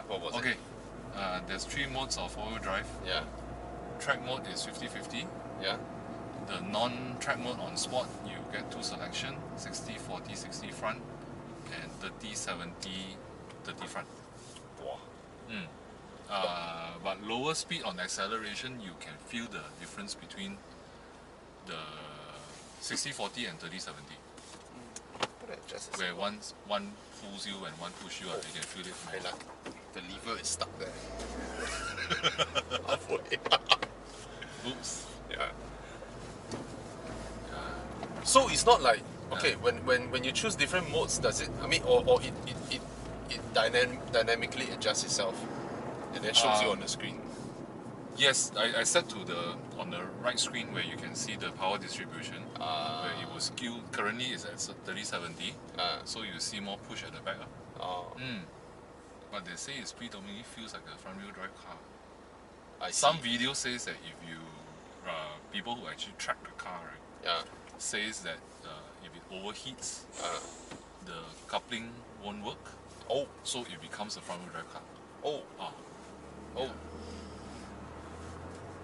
What was it? Okay, there's 3 modes of four-wheel drive. Yeah. Track mode is 50-50. Yeah. The non-track mode on Sport, you get 2 selection, 60-40, 60 front, and 30-70, 30 front. Wow. But lower speed on acceleration, you can feel the difference between the 60-40 and 30-70. Where one pulls you and one pushes you, you can feel it more. The lever is stuck there. Halfway. Oops. Yeah. So it's not like, okay, when you choose different modes, does it, I mean, or it dynamically adjusts itself and then shows you on the screen? Yes, I set to on the right screen where you can see the power distribution, where it was skewed. Currently it's at 30-70, so you see more push at the back. But they say it predominantly feels like a front-wheel drive car. Some video says that if you people who actually track the car, right, says that if it overheats, the coupling won't work. So it becomes a front-wheel drive car. Yeah.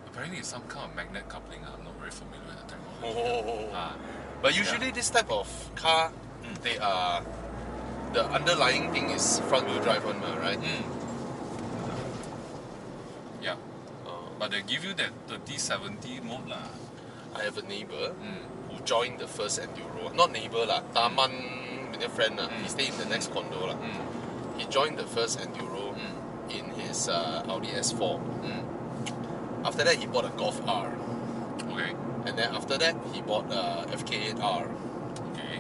Apparently it's some kind of magnet coupling. I'm not very familiar with the technology. But usually this type of car, they are, the underlying thing is front-wheel drive one, right? Yeah. But they give you that 30-70 mode lah. I have a neighbor who joined the first Enduro. Not neighbor lah, Taman with a friend lah. He stayed in the next condo lah. He joined the first Enduro in his Audi S4. After that, he bought a Golf R. Okay. And then after that, he bought a FK8R. Okay.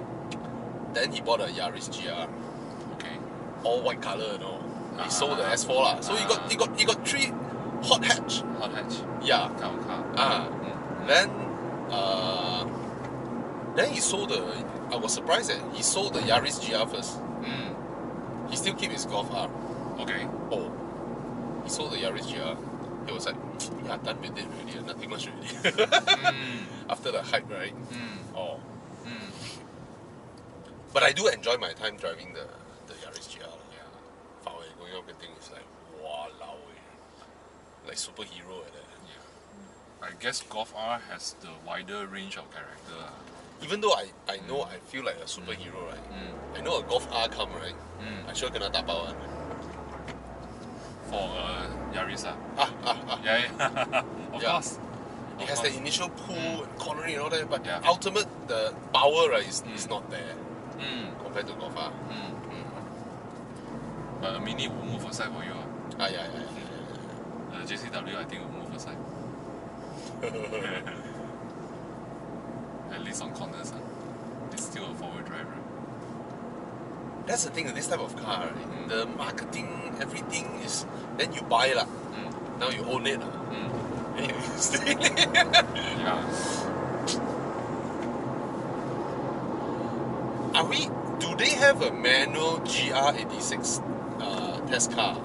Then he bought a Yaris GR. Okay. All white color, you know. He sold the S4 lah. So he got 3 hot hatch. Hot hatch. Yeah. Kind of car. Then he sold the. I was surprised that he sold the Yaris GR first. He still keep his Golf R. Okay. He sold the Yaris GR. He was like, yeah, done with it already, nothing much already. After the hype, right? But I do enjoy my time driving the Yaris GR. Far away, going up the thing is like, walao, like superhero like that. Yeah. I guess Golf R has the wider range of character. Even though I know I feel like a superhero, right? I know a Golf R come, right? I sure gonna tap out one. For Yaris, yeah. Of course. It has the initial pull and cornering and all that, but ultimate the power, right, is not there compared to Golf R. But a Mini will move aside for you. Yeah. The JCW, I think, will move aside. At least on corners, it's still a forward drive. That's the thing with this type of car, right? The marketing, everything is, then you buy lah. Now you own it. And you stay. Do they have a manual GR86 test car?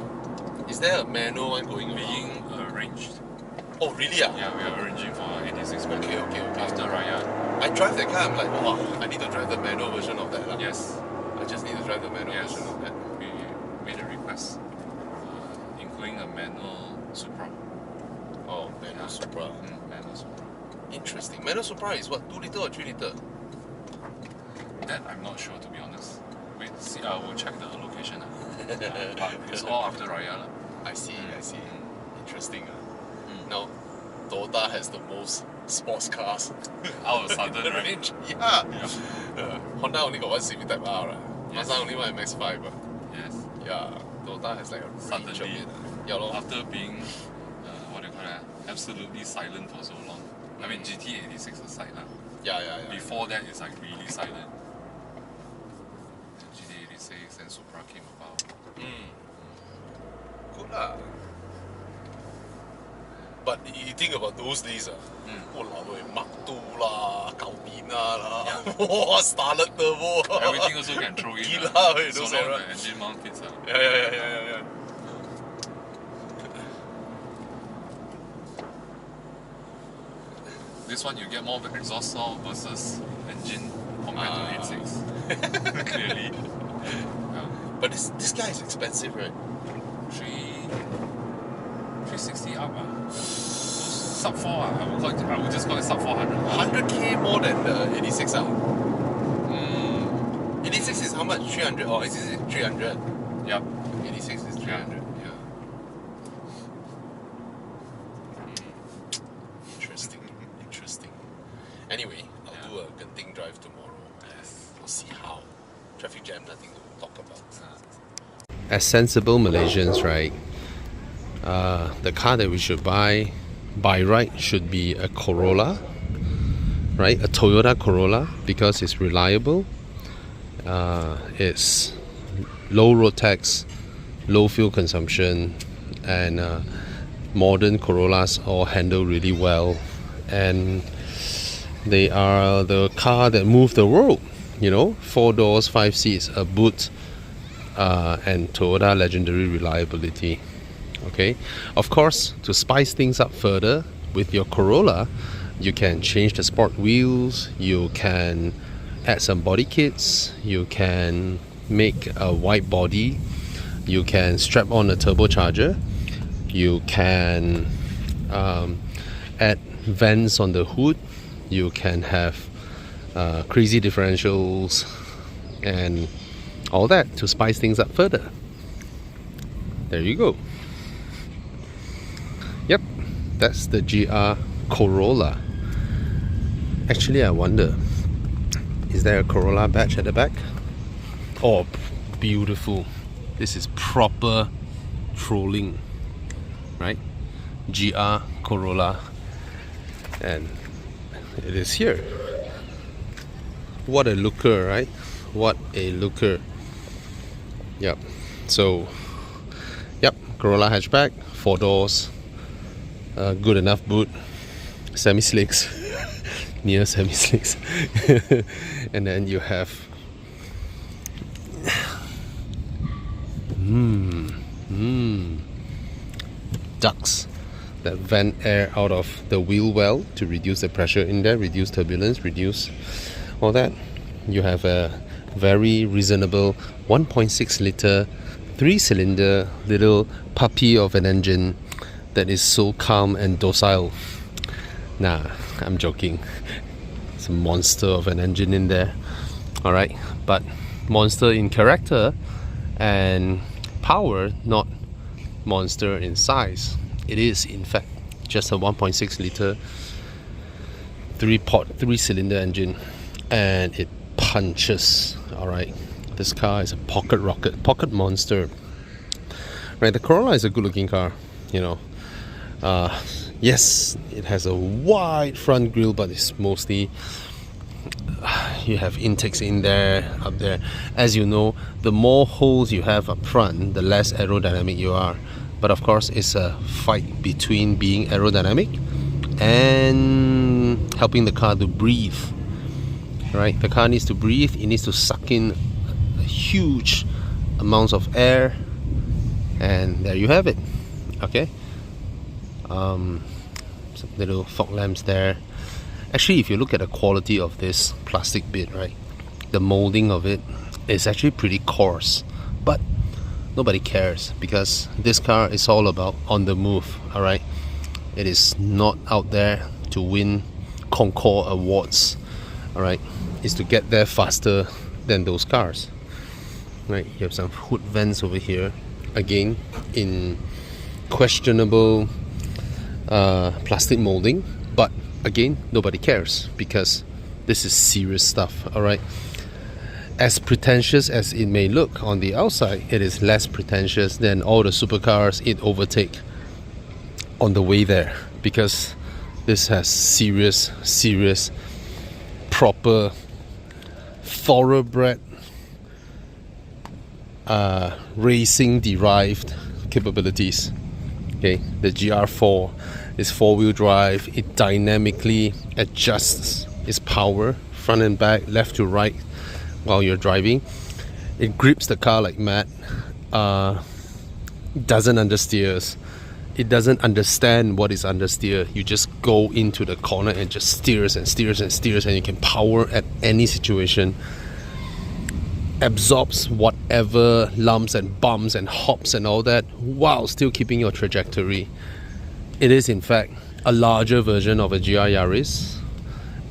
Is there a manual one going being arranged? Oh, really? Yeah, we are arranging for 86 manual. Okay. After Raya. I drive that car, I'm like, wow, I need to drive the manual version of that. Yes. I just need to drive the manual version of that. We made a request, including a manual Supra. Manual Supra. Manual Supra. Interesting. Manual Supra is what, 2 litre or 3 litre? That I'm not sure, to be honest. Wait, see, I will check the location. But it's all after Raya. I see. Interesting. Now, Toyota has the most sports cars. Out of sudden, right? Honda only got one CV Type R, right? Mazda only one MX-5. Yes. Yeah, Toyota has like a range of it. After being, absolutely silent for so long. I mean, GT86 aside. Yeah. Before that, it's like really silent. GT86 and Supra came about. Good lah. But you think about those days, Mark II lah, Gaudina lah, Starlet Turbo. Everything also can throw in. Gila, so long the engine mount fits. Yeah. This one you get more exhaust sound versus engine compared to 86. Clearly. But this guy is expensive, right? 360 up. Sub 4. I would just call it sub 400. 100k more than the 86. 86 is how much? 300? Or is it 300? Yep. 86 is 300. Yeah. Interesting. Anyway, I'll do a Genting drive tomorrow. Yes. We'll see how. Traffic jam, nothing to talk about. As sensible Malaysians, right? The car that we should buy by right should be a Corolla, right? A Toyota Corolla, because it's reliable. It's low road tax, low fuel consumption, and modern Corollas all handle really well, and they are the car that move the world. 4 doors, 5 seats, a boot, and Toyota legendary reliability. Okay, of course, to spice things up further with your Corolla, you can change the sport wheels, you can add some body kits, you can make a wide body, you can strap on a turbocharger, you can add vents on the hood, you can have crazy differentials and all that to spice things up further. There you go. Yep, that's the GR Corolla. Actually, I wonder, is there a Corolla badge at the back? Oh, beautiful. This is proper trolling, right? GR Corolla, and it is here. What a looker, right? What a looker. Yep. So, yep, Corolla hatchback, 4 doors, good enough boot, semi-slicks, near semi-slicks, and then you have ducts that vent air out of the wheel well to reduce the pressure in there, reduce turbulence, reduce all that. You have a very reasonable 1.6 litre 3-cylinder little puppy of an engine that is so calm and docile. Nah, I'm joking. It's a monster of an engine in there. Alright, but monster in character and power, not monster in size. It is in fact just a 1.6 litre 3-cylinder engine, and it punches. Alright, this car is a pocket rocket, pocket monster. Right, the Corolla is a good looking car, yes, it has a wide front grille, but it's mostly you have intakes in there, up there. As you know, the more holes you have up front, the less aerodynamic you are. But of course, it's a fight between being aerodynamic and helping the car to breathe. Right, the car needs to breathe. It needs to suck in huge amounts of air, and there you have it. Okay. Some little fog lamps there. Actually, if you look at the quality of this plastic bit, right, the molding of it is actually pretty coarse, but nobody cares because this car is all about on the move. All right, it is not out there to win Concours awards. All right, it's to get there faster than those cars. Right, you have some hood vents over here, again in questionable plastic molding, but again, nobody cares because this is serious stuff. All right, as pretentious as it may look on the outside, it is less pretentious than all the supercars it overtake on the way there, because this has serious proper thoroughbred racing derived capabilities. Okay, the GR4 is 4-wheel drive. It dynamically adjusts its power front and back, left to right while you're driving. It grips the car like mad. Doesn't understeers. It doesn't understand what is understeer. You just go into the corner and just steers and steers and steers, and you can power at any situation. absorbs whatever lumps and bumps and hops and all that while still keeping your trajectory. It is in fact a larger version of a GR Yaris,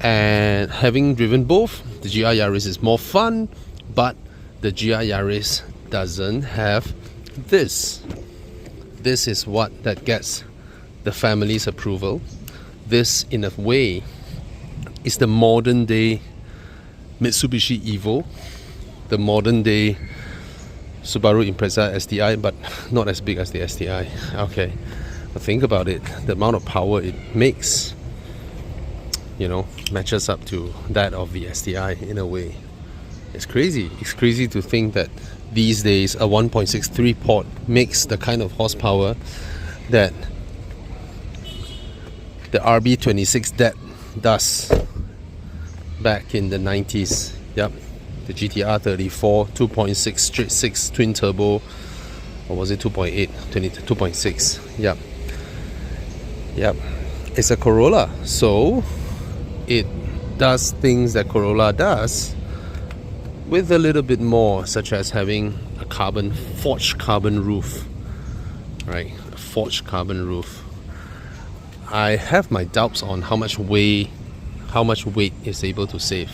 and having driven both, the GR Yaris is more fun, but the GR Yaris doesn't have this. This is what that gets the family's approval. This, in a way, is the modern day Mitsubishi Evo, the modern day Subaru Impreza STI, but not as big as the STI. Okay, but think about it, the amount of power it makes, you know, matches up to that of the STI in a way. It's crazy. It's crazy to think that these days a 1.63 port makes the kind of horsepower that the RB26 DET does back in the 90s. Yep, the GTR 34 2.6 straight 6 twin turbo, or was it 2.8 2.6? Yep, it's a Corolla, so it does things that Corolla does with a little bit more, such as having a forged carbon roof, right? A forged carbon roof. I have my doubts on how much weight it's able to save,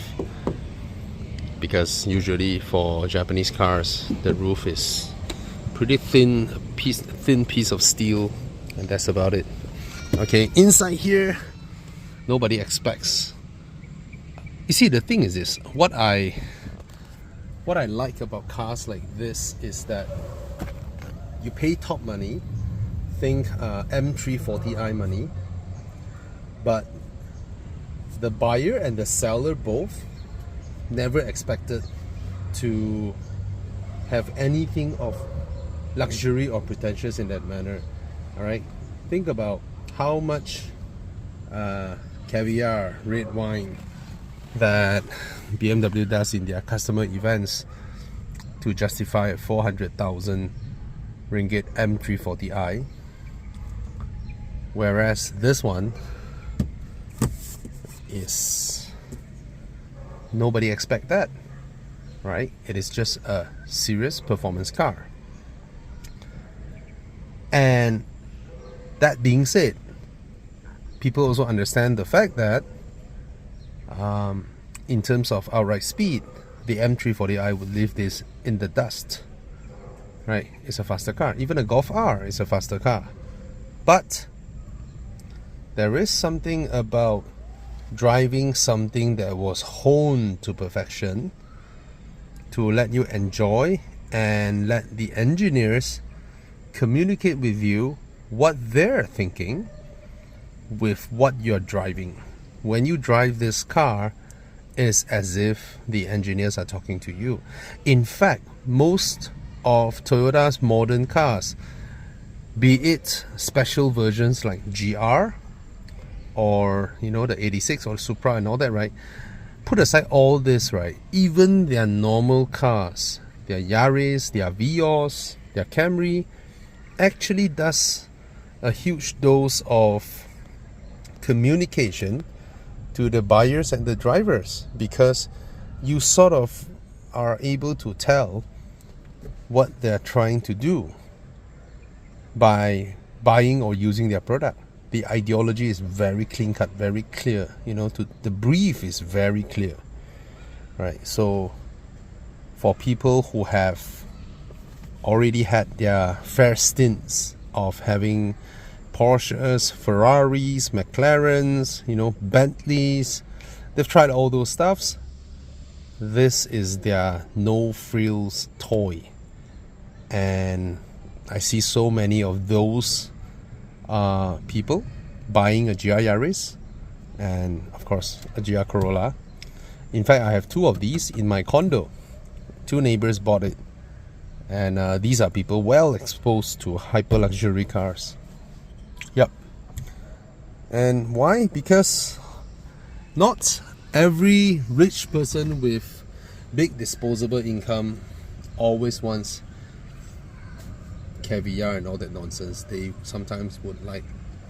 because usually for Japanese cars the roof is pretty thin piece of steel, and that's about it. Okay, inside here nobody expects. You see, the thing is this, what I like about cars like this is that you pay top money, think M340i money, but the buyer and the seller both never expected to have anything of luxury or pretentious in that manner. Alright, think about how much caviar, red wine that BMW does in their customer events to justify a 400,000 ringgit M340i, whereas this one is, nobody expect that, right? It is just a serious performance car. And that being said, people also understand the fact that in terms of outright speed, the M340i would leave this in the dust, right? It's a faster car. Even a Golf R is a faster car. But there is something about driving something that was honed to perfection to let you enjoy and let the engineers communicate with you what they're thinking with what you're driving. When you drive this car, it's as if the engineers are talking to you. In fact, most of Toyota's modern cars, be it special versions like GR or, you know, the 86 or Supra and all that, right? Put aside all this, right? Even their normal cars, their Yaris, their Vios, their Camry, actually does a huge dose of communication to the buyers and the drivers, because you sort of are able to tell what they're trying to do by buying or using their product. The ideology is very clean cut, very clear, you know, the brief is very clear, right? So for people who have already had their fair stints of having Porsches, Ferraris, McLarens, you know, Bentleys, they've tried all those stuffs. This is their no frills toy, and I see so many of those people buying a GR Yaris and of course a GR Corolla. In fact, I have two of these in my condo. Two neighbors bought it, and these are people well exposed to hyper luxury cars. Yep. And why? Because not every rich person with big disposable income always wants caviar and all that nonsense. They sometimes would like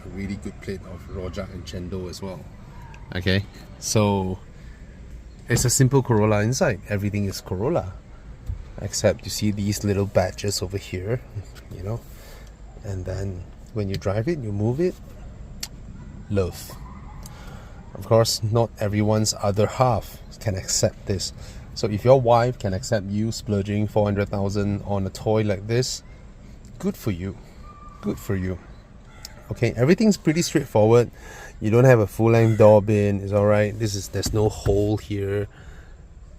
a really good plate of rojak and chendol as well. Okay, so it's a simple Corolla inside. Everything is Corolla. except you see these little badges over here, you know, and then when you drive it, you move it. Love. Of course, not everyone's other half can accept this. So if your wife can accept you splurging 400,000 on a toy like this, good for you. Good for you. Okay, everything's pretty straightforward. You don't have a full-length door bin. It's alright. There's no hole here.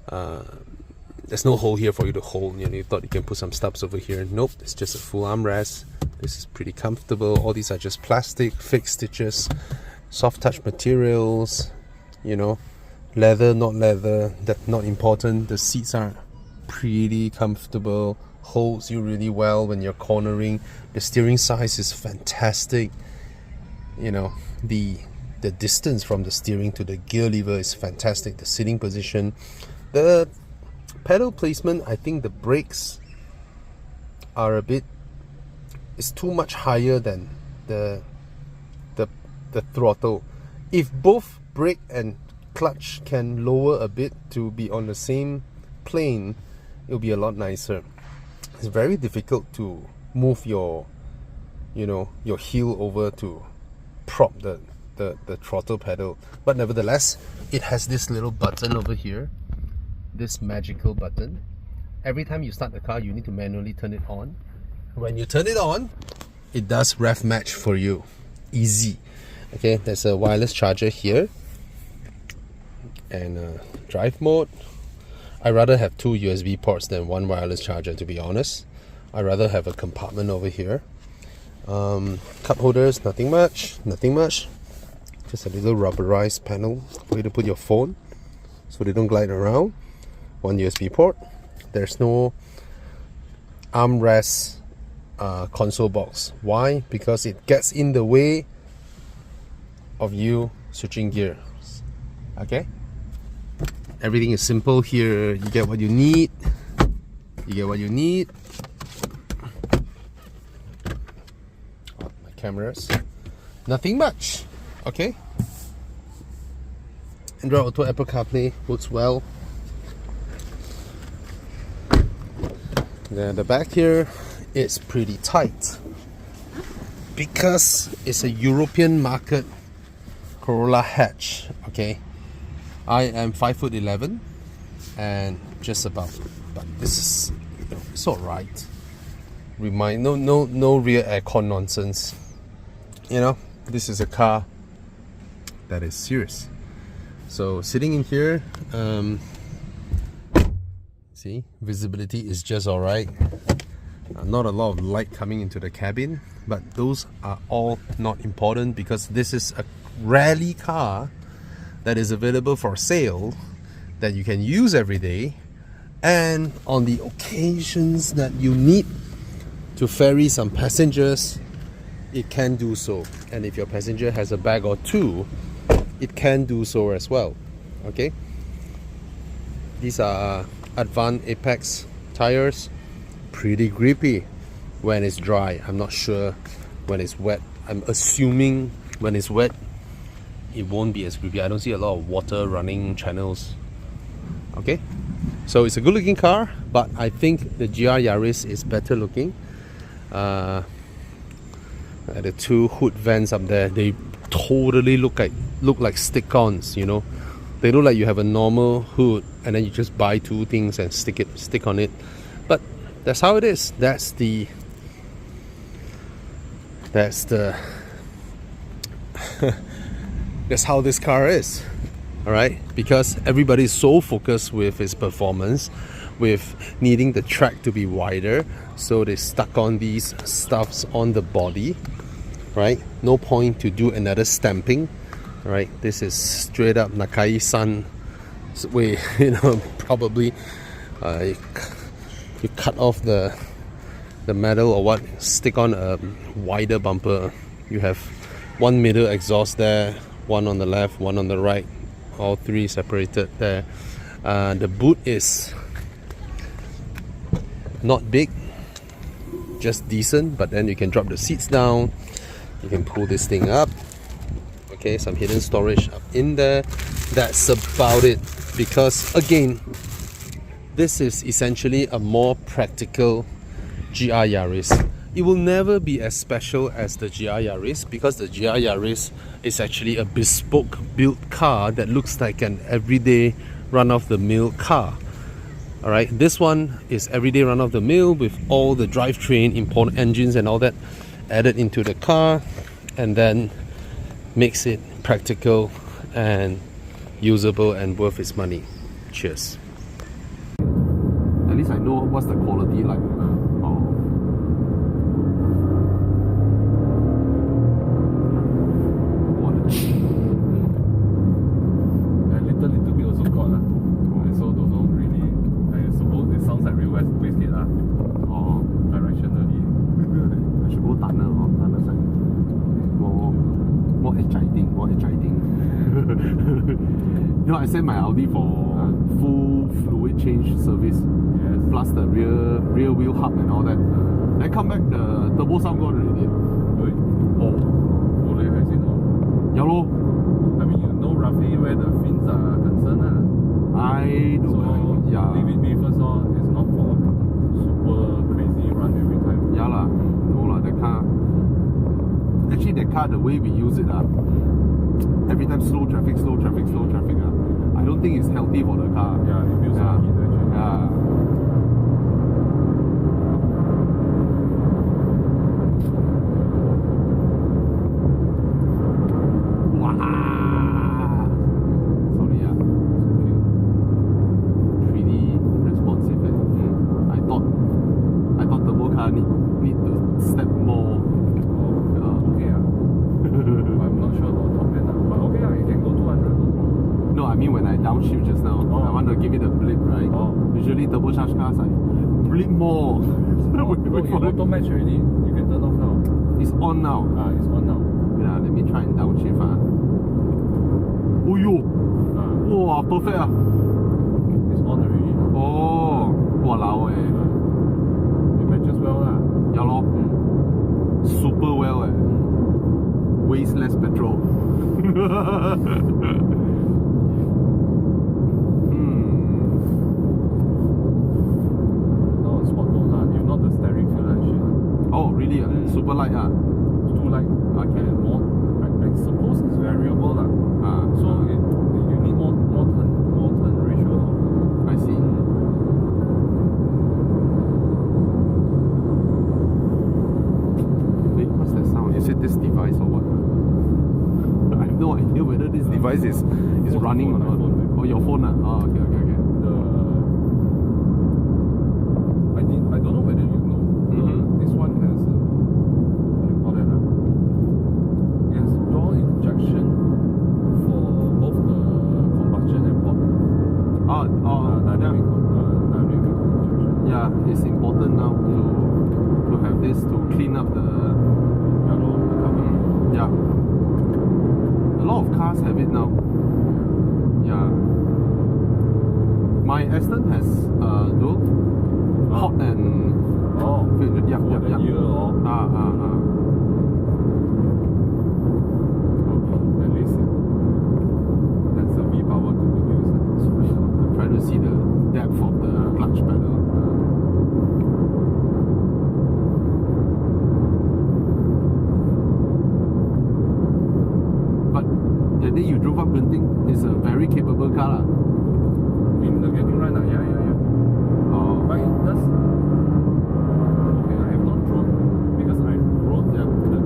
There's no hole here for you to hold. You know, you thought you can put some stubs over here. Nope, it's just a full armrest. This is pretty comfortable. All these are just plastic, fixed stitches, soft touch materials, you know, leather, not leather, that's not important. The seats are pretty comfortable, holds you really well when you're cornering. The steering size is fantastic. You know, the distance from the steering to the gear lever is fantastic. The sitting position, the pedal placement, I think the brakes are it's too much higher than the throttle. If both brake and clutch can lower a bit to be on the same plane, it'll be a lot nicer. It's very difficult to move your heel over to prop the throttle pedal, but nevertheless it has this little button over here, this magical button. Every time you start the car, you need to manually turn it on. When you turn it on, it does rev match for you. Easy. Okay, there's a wireless charger here and drive mode. I rather have 2 USB ports than 1 wireless charger, to be honest. I rather have a compartment over here. Cup holders, nothing much. Just a little rubberized panel for you to put your phone so they don't glide around. 1 USB port. There's no armrest console box. Why? Because it gets in the way of you switching gears. Okay, everything is simple here. You get what you need. Oh, my cameras, nothing much. Okay, Android Auto, Apple CarPlay works well. Then the back here is pretty tight because it's a European market Corolla hatch. Okay, I am 5'11" and just about, but this is, you know, it's alright. No rear aircon nonsense. You know, this is a car that is serious. So sitting in here, see, visibility is just alright. Not a lot of light coming into the cabin, but those are all not important because this is a rally car that is available for sale that you can use every day, and on the occasions that you need to ferry some passengers, it can do so. And if your passenger has a bag or two, it can do so as well. Okay, these are Advanced Apex tires, pretty grippy when it's dry. I'm not sure when it's wet. I'm assuming when it's wet it won't be as grippy. I don't see a lot of water running channels. Okay, so it's a good looking car, but I think the GR Yaris is better looking. The 2 hood vents up there, they totally look like stick-ons, you know. They look like you have a normal hood and then you just buy 2 things and stick on it. But that's how it is. That's how this car is. Alright, because everybody is so focused with its performance, with needing the track to be wider, so they stuck on these stuffs on the body. Right, no point to do another stamping. Right, this is straight up Nakai-san way. You know, probably you cut off the metal or what, stick on a wider bumper. You have 1 middle exhaust there, 1 on the left, 1 on the right, all 3 separated there. The boot is not big, just decent, but then you can drop the seats down, you can pull this thing up. Okay, some hidden storage up in there. That's about it, because again, this is essentially a more practical GR Yaris. It will never be as special as the GR Yaris because the GR Yaris is actually a bespoke built car that looks like an everyday run-of-the-mill car. Alright, this one is everyday run-of-the-mill with all the drivetrain, import engines and all that added into the car, and then makes it practical and usable and worth its money. Cheers. At least I know what's the quality like. You know, I sent my Audi for full fluid change service, plus the rear wheel hub and all that. Then come back, the turbo sound gone already. Yeah, lor. I mean, you know roughly where the fins are concerned. I don't know. Yeah. Leave it be first on. It's not for super crazy run every time. Yeah lah. No lah, the car. Actually, the car, the way we use it, every time slow traffic, I don't think it's healthy for the car. Yeah, it feels like heat actually. Yeah. Sorry, pretty responsive. I thought turbo car need to step more. Okay. I'm not sure about top end, but okay, it can go 200. No, I mean when I downshift just now, I want to give it a blip, right? Usually turbocharged cars, I blip more. It auto match already. You can turn off now. It's on now. It's on now. Yeah, let me try and downshift. Oh yo! Wow, perfect. It's on already. Oh, walao eh. It matches well lah. Yeah lor. Super well eh. Waste less petrol. No, sport mode lah. You know the steering feel like shit. Oh really? Super light Too light. Okay. More. I suppose it's variable lah. So you need more turn ratio. I see. Wait, what's that sound? Is it this device or what? I have no idea whether this device is running or not. Oh, your phone? Oh, okay. I don't know whether you know. This one has what do you call that? It has door injection for both the combustion and pop. Dynamic injection. Yeah, it's important now to have this to clean up the cover. Yeah. A lot of cars have it now. Yeah. My Aston has dual hot and Yeah. At least that's a V-power to good use. Sorry, I'm trying to see the depth of the clutch pedal. But the day you drove up Genting, it's a very capable car. In the getting right now, yeah. But it does. Okay, I have not drove because I rode the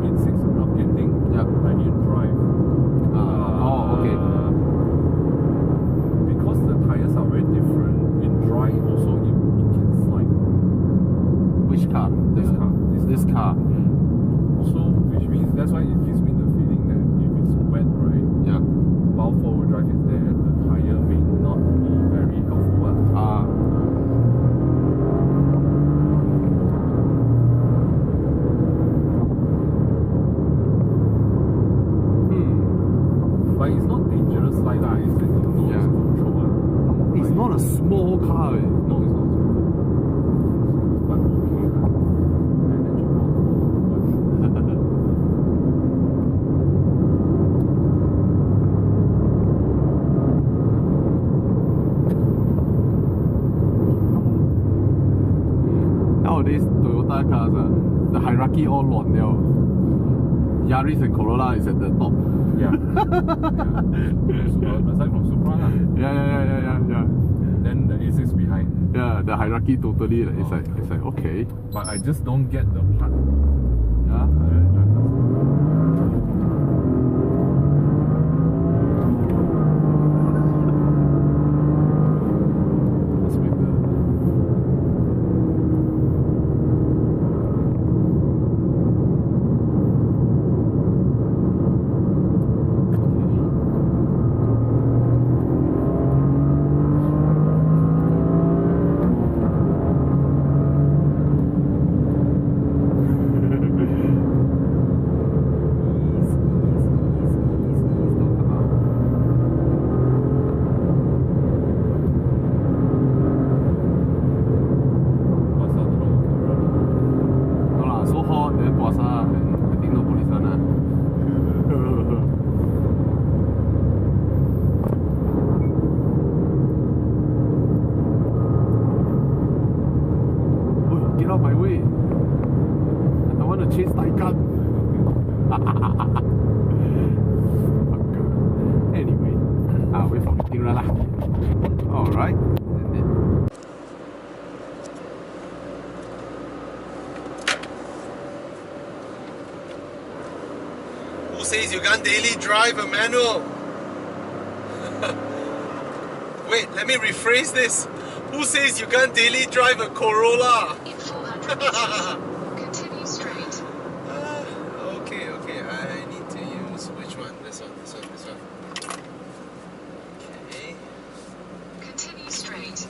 86 up Genting. Yeah. I didn't drive. Okay. Because the tires are very different. In dry, also it can slide. Which car? This car. So, which means that's why it gives me the feeling that if it's wet, right? Yeah. While forward drive is there, the tire may not be very helpful. But it's not dangerous like that. It's control. It's not a small car. No, it's not small. But okay. Manageable. Toyota cars, the hierarchy all on now. Yaris and Corolla is at the top. Yeah. Aside from Supra, Yeah. then the A6 behind. Yeah, the hierarchy totally it's like okay. But I just don't get the plug. Yeah. Anyway, wait for meeting lah. Alright. Who says you can't daily drive a manual? Wait, let me rephrase this. Who says you can't daily drive a Corolla? In 400 meters, continue straight. Okay. I need to use which one? This one. Okay. Continue straight.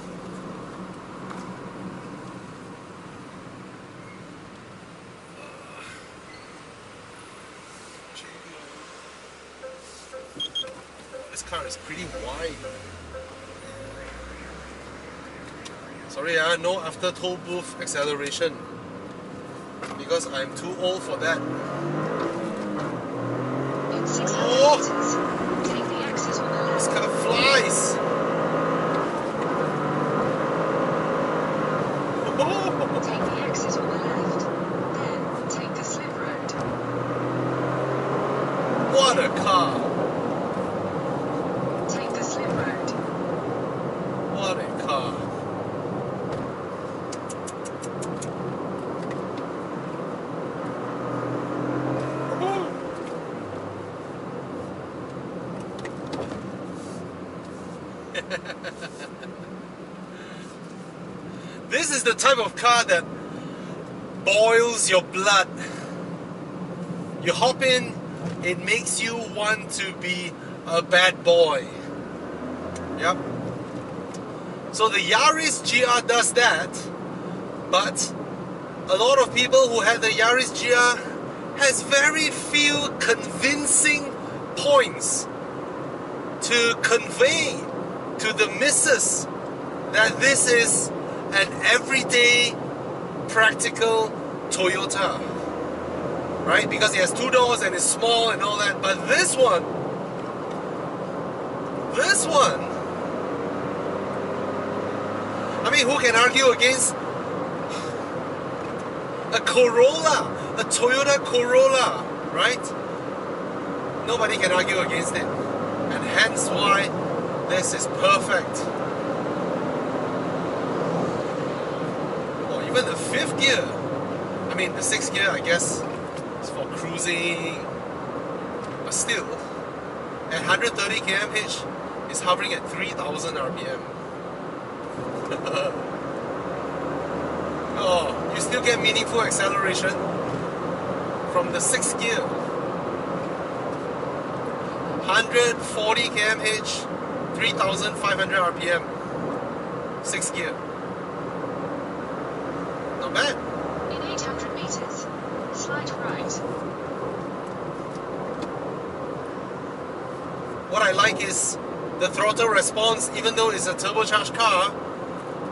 This car is pretty wide. Sorry, no after toll booth acceleration because I'm too old for that. In 600 Oh! meters, take the exit on the left. This car flies. Take the exit on the left. Then take the slip road. What a car! Take the slip road. What a car! This is the type of car that boils your blood. You hop in, it makes you want to be a bad boy. Yep. So the Yaris GR does that, but a lot of people who had the Yaris GR has very few convincing points to convey to the missus that this is an everyday practical Toyota, right? Because it has two doors and it's small and all that. But this one, I mean, who can argue against a Corolla, a Toyota Corolla, right? Nobody can argue against it, and hence why this is perfect. Even the fifth gear, I mean the sixth gear, I guess, is for cruising, but still, at 130 km/h, it's hovering at 3,000 RPM. Oh, you still get meaningful acceleration from the sixth gear. 140 km/h, 3,500 RPM, sixth gear. Not bad. In 800 meters, slide right. What I like is the throttle response. Even though it's a turbocharged car,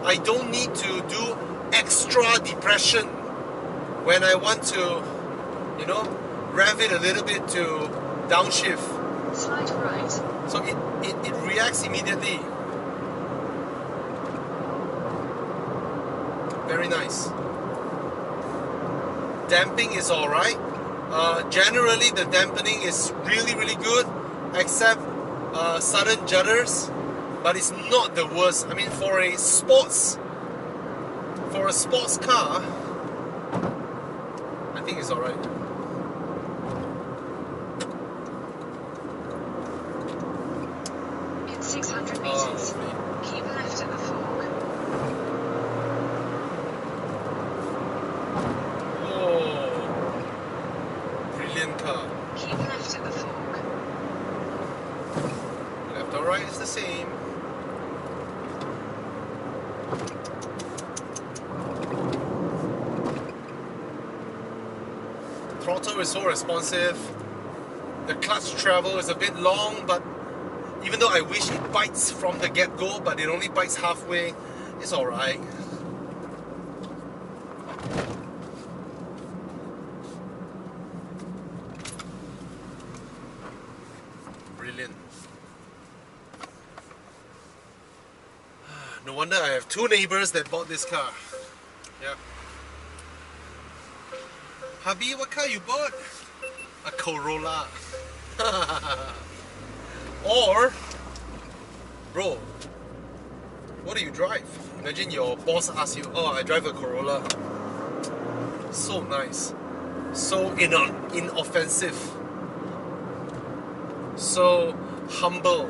I don't need to do extra depression when I want to, rev it a little bit to downshift. Slide right. So it reacts immediately. Very nice. damping is alright. Generally, the dampening is really good, except sudden judders. But it's not the worst. I mean, for a sports car, I think it's alright. In 600 meters, keep left at the fork. Oh, brilliant car. Keep left at the fork. Left or right is the same. Throttle is so responsive. The clutch travel is a bit long, but even though I wish it bites from the get-go, but it only bites halfway, it's alright. Brilliant. No wonder I have two neighbors that bought this car. Yeah. Hubby, what car you bought? A Corolla. Or, bro, what do you drive? Imagine your boss asks you, oh, I drive a Corolla. So nice. So inoffensive. So humble.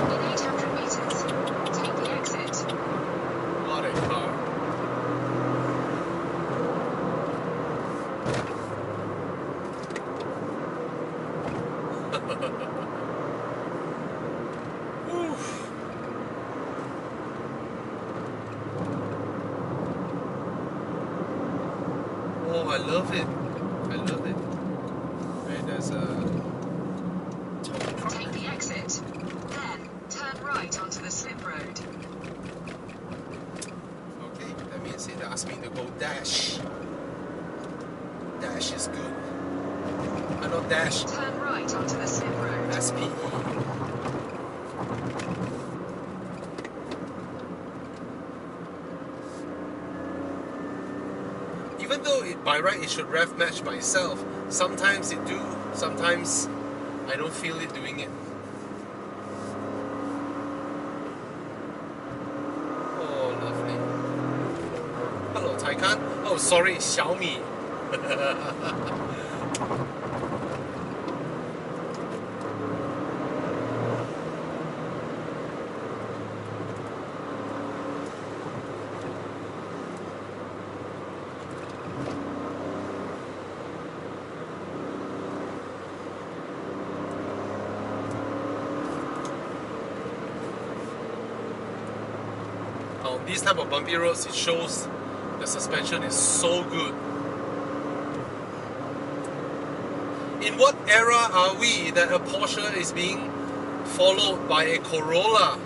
In 800 meters, take the exit. What a car. Oof. Oh, I love it. I love it. Right, there's a tow truck. Take the exit. Then, turn right onto the slip road. Okay, that means it asked me to go dash. Dash is good. Not dash. Turn right onto the slip road. SPE. Even though by right it should rev match by itself, sometimes it do, sometimes I don't feel it doing it. Oh, lovely. Hello, Taycan. Oh, sorry, Xiaomi. On these type of bumpy roads, it shows the suspension is so good. In what era are we that a Porsche is being followed by a Corolla?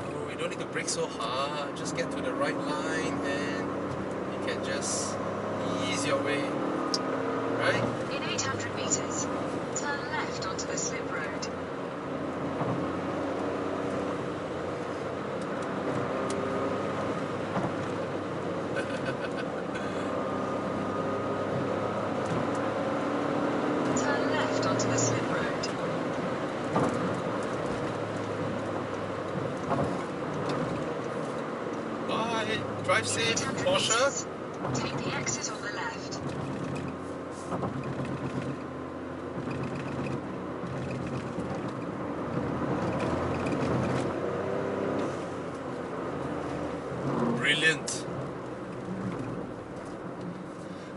Oh, you don't need to brake so hard. Just get to the right line and you can just ease your way. Right? In 800 meters, turn left onto the slip road. Turn left onto the slip road. Bye. Drive In safe, 800 Porsche. meters, take the exit on the left. Brilliant.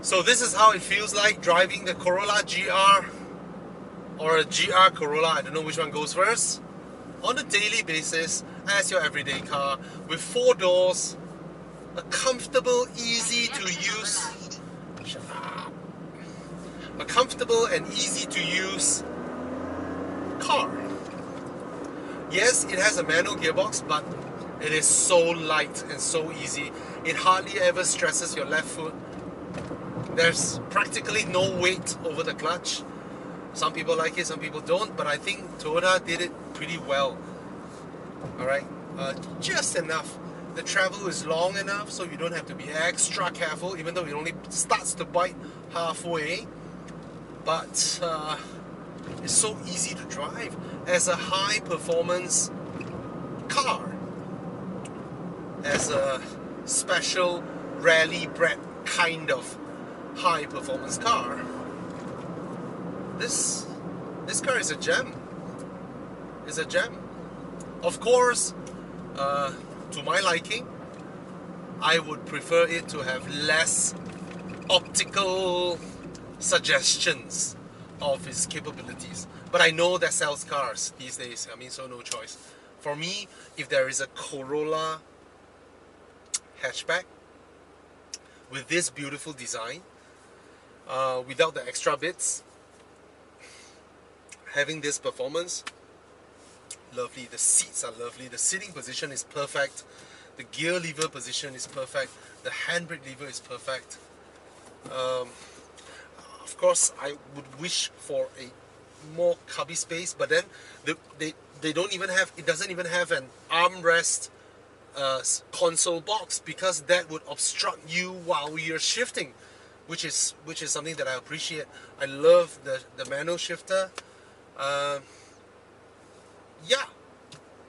So this is how it feels like driving the Corolla GR or a GR Corolla, I don't know which one goes first, on a daily basis as your everyday car with 4 doors, a comfortable, easy to use, shut up, a comfortable and easy to use car. Yes, it has a manual gearbox, but it is so light and so easy. It hardly ever stresses your left foot. There's practically no weight over the clutch. Some people like it, some people don't, but I think Toyota did it pretty well. Alright, just enough. The travel is long enough so you don't have to be extra careful, even though it only starts to bite halfway. But it's so easy to drive as a high performance car, as a special rally bred kind of high performance car. This car is a gem. It's a gem. Of course, to my liking, I would prefer it to have less optical suggestions of its capabilities. But I know that sells cars these days. I mean, so no choice. For me, if there is a Corolla hatchback with this beautiful design, without the extra bits, having this performance, lovely. The seats are lovely. The sitting position is perfect. The gear lever position is perfect. The handbrake lever is perfect. Of course, I would wish for a more cubby space, but then they don't even have. It doesn't even have an armrest console box, because that would obstruct you while you're shifting, which is something that I appreciate. I love the manual shifter.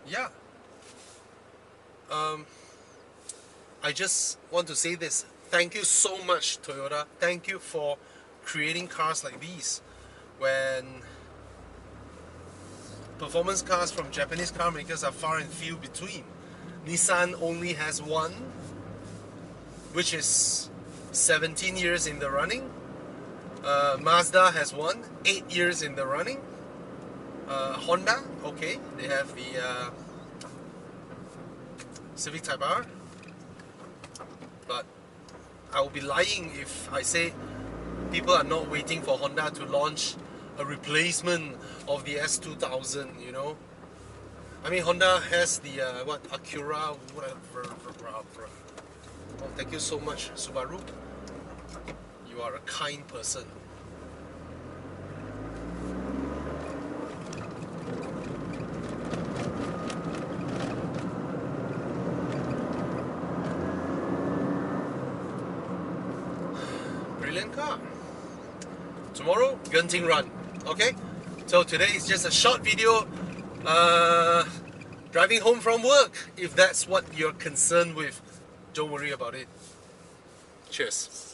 Yeah. I just want to say this. Thank you so much, Toyota. Thank you for creating cars like these. When performance cars from Japanese car makers are far and few between. Nissan only has one, which is 17 years in the running. Mazda has one, 8 years in the running. Honda, okay, they have the Civic Type R, but I will be lying if I say people are not waiting for Honda to launch a replacement of the S2000, you know. I mean, Honda has the Acura, whatever. Oh, thank you so much, Subaru. You are a kind person. Brilliant car. Tomorrow, Genting Run. Okay? So today is just a short video driving home from work. If that's what you're concerned with, don't worry about it. Cheers.